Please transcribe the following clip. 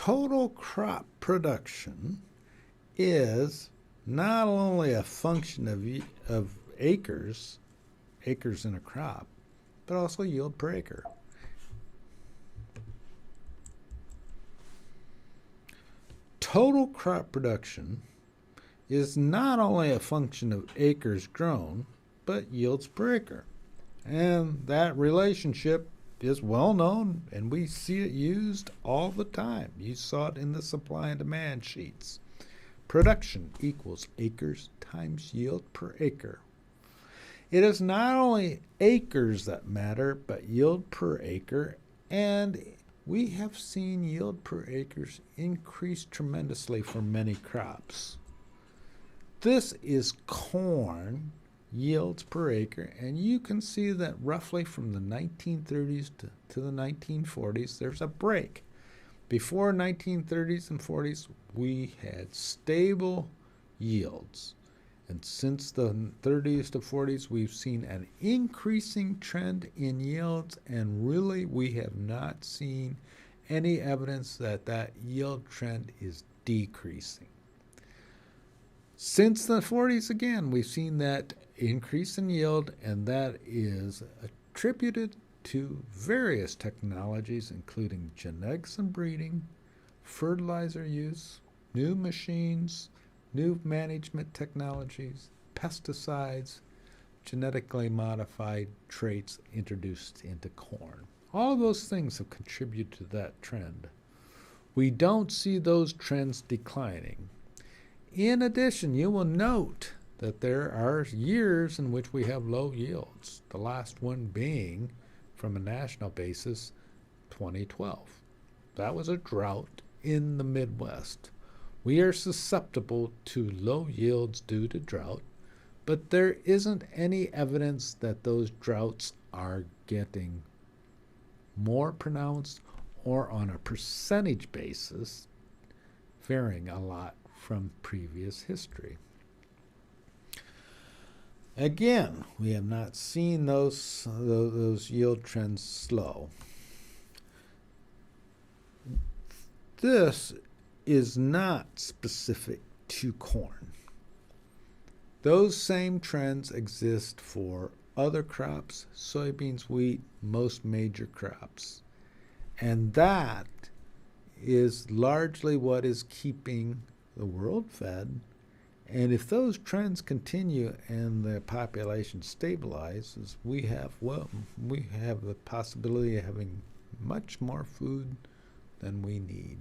total crop production is not only a function of acres in a crop, but also yield per acre. Total crop production is not only a function of acres grown, but yields per acre. And that relationship is well known, and we see it used all the time. You saw it in the supply and demand sheets. Production equals acres times yield per acre. It is not only acres that matter, but yield per acre, and we have seen yield per acres increase tremendously for many crops. This is corn yields per acre, and you can see that roughly from the 1930s to the 1940s, there's a break. Before 1930s and 40s, we had stable yields. And since the 30s to 40s, we've seen an increasing trend in yields, and really we have not seen any evidence that that yield trend is decreasing. Since the 40s, again, we've seen that increase in yield, and that is attributed to various technologies, including genetics and breeding, fertilizer use, new machines, new management technologies, pesticides, genetically modified traits introduced into corn. All of those things have contributed to that trend. We don't see those trends declining. In addition, you will note that there are years in which we have low yields, the last one being, from a national basis, 2012. That was a drought in the Midwest. We are susceptible to low yields due to drought, but there isn't any evidence that those droughts are getting more pronounced or on a percentage basis varying a lot from previous history. Again, we have not seen those yield trends slow. This is not specific to corn. Those same trends exist for other crops, soybeans, wheat, most major crops. And that is largely what is keeping the world fed. And if those trends continue and the population stabilizes, we have the possibility of having much more food than we need.